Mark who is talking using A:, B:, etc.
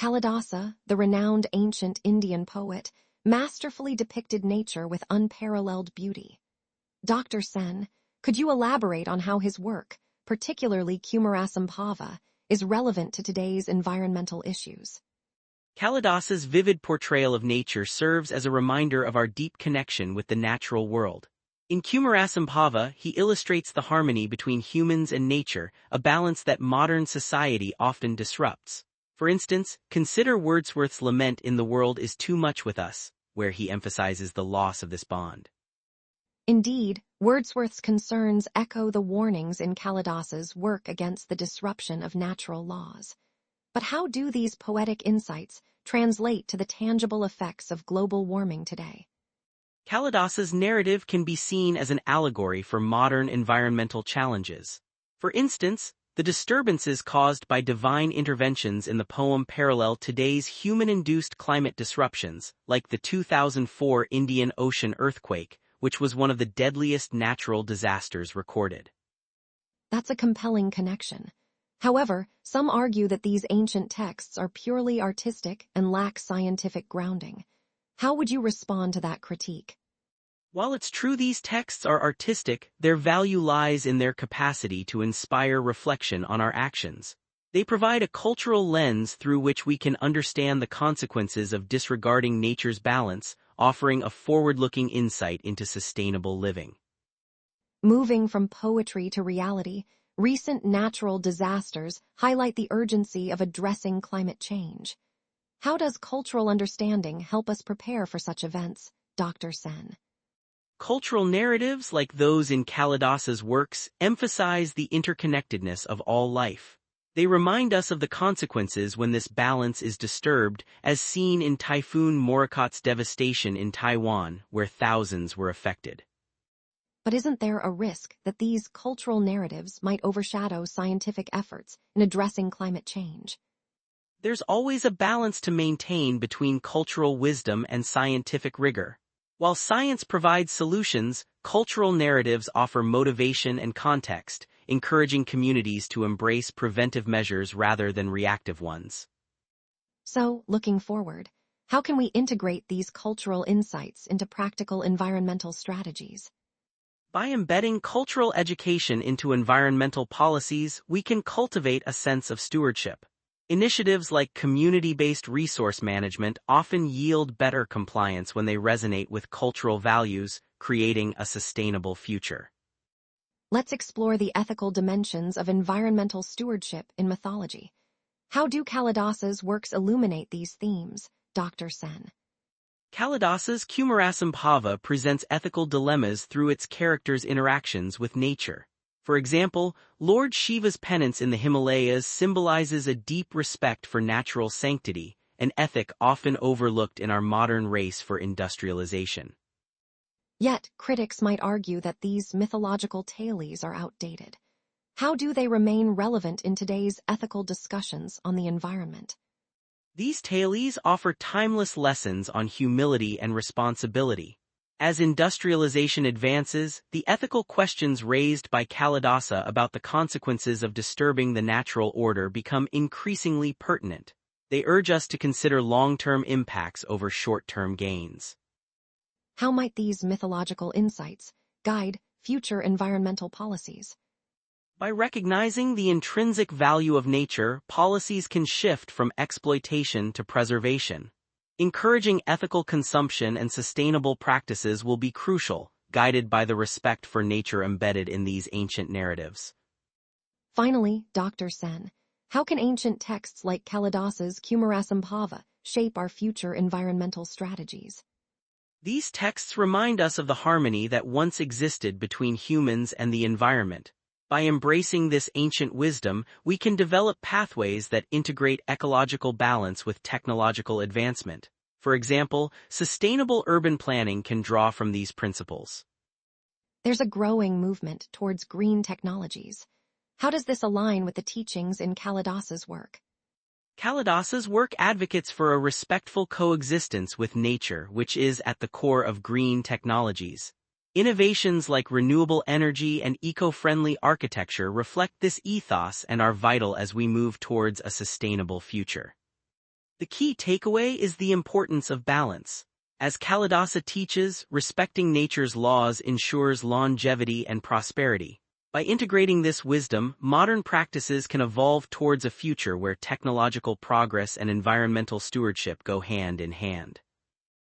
A: Kalidasa, the renowned ancient Indian poet, masterfully depicted nature with unparalleled beauty. Dr. Sen, could you elaborate on how his work, particularly Kumarasambhava, is relevant to today's environmental issues?
B: Kalidasa's vivid portrayal of nature serves as a reminder of our deep connection with the natural world. In Kumarasambhava, he illustrates the harmony between humans and nature, a balance that modern society often disrupts. For instance, consider Wordsworth's lament in "The world is too much with us," where he emphasizes the loss of this bond.
A: Indeed, Wordsworth's concerns echo the warnings in Kalidasa's work against the disruption of natural laws. But how do these poetic insights translate to the tangible effects of global warming today?
B: Kalidasa's narrative can be seen as an allegory for modern environmental challenges. For instance, the disturbances caused by divine interventions in the poem parallel today's human-induced climate disruptions, like the 2004 Indian Ocean earthquake, which was one of the deadliest natural disasters recorded.
A: That's a compelling connection. However, some argue that these ancient texts are purely artistic and lack scientific grounding. How would you respond to that critique?
B: While it's true these texts are artistic, their value lies in their capacity to inspire reflection on our actions. They provide a cultural lens through which we can understand the consequences of disregarding nature's balance, offering a forward-looking insight into sustainable living.
A: Moving from poetry to reality, recent natural disasters highlight the urgency of addressing climate change. How does cultural understanding help us prepare for such events, Dr. Sen?
B: Cultural narratives like those in Kalidasa's works emphasize the interconnectedness of all life. They remind us of the consequences when this balance is disturbed, as seen in Typhoon Morakot's devastation in Taiwan, where thousands were affected.
A: But isn't there a risk that these cultural narratives might overshadow scientific efforts in addressing climate change?
B: There's always a balance to maintain between cultural wisdom and scientific rigor. While science provides solutions, cultural narratives offer motivation and context, encouraging communities to embrace preventive measures rather than reactive ones.
A: So, looking forward, how can we integrate these cultural insights into practical environmental strategies?
B: By embedding cultural education into environmental policies, we can cultivate a sense of stewardship. Initiatives like community-based resource management often yield better compliance when they resonate with cultural values, creating a sustainable future.
A: Let's explore the ethical dimensions of environmental stewardship in mythology. How do Kalidasa's works illuminate these themes, Dr. Sen?
B: Kalidasa's Kumarasambhava presents ethical dilemmas through its characters' interactions with nature. For example, Lord Shiva's penance in the Himalayas symbolizes a deep respect for natural sanctity, an ethic often overlooked in our modern race for industrialization.
A: Yet, critics might argue that these mythological tales are outdated. How do they remain relevant in today's ethical discussions on the environment?
B: These tales offer timeless lessons on humility and responsibility. As industrialization advances, the ethical questions raised by Kalidasa about the consequences of disturbing the natural order become increasingly pertinent. They urge us to consider long-term impacts over short-term gains.
A: How might these mythological insights guide future environmental policies?
B: By recognizing the intrinsic value of nature, policies can shift from exploitation to preservation. Encouraging ethical consumption and sustainable practices will be crucial, guided by the respect for nature embedded in these ancient narratives.
A: Finally, Dr. Sen, how can ancient texts like Kalidasa's Kumarasambhava shape our future environmental strategies?
B: These texts remind us of the harmony that once existed between humans and the environment. By embracing this ancient wisdom, we can develop pathways that integrate ecological balance with technological advancement. For example, sustainable urban planning can draw from these principles.
A: There's a growing movement towards green technologies. How does this align with the teachings in Kalidasa's work?
B: Kalidasa's work advocates for a respectful coexistence with nature, which is at the core of green technologies. Innovations like renewable energy and eco-friendly architecture reflect this ethos and are vital as we move towards a sustainable future. The key takeaway is the importance of balance. As Kalidasa teaches, respecting nature's laws ensures longevity and prosperity. By integrating this wisdom, modern practices can evolve towards a future where technological progress and environmental stewardship go hand in hand.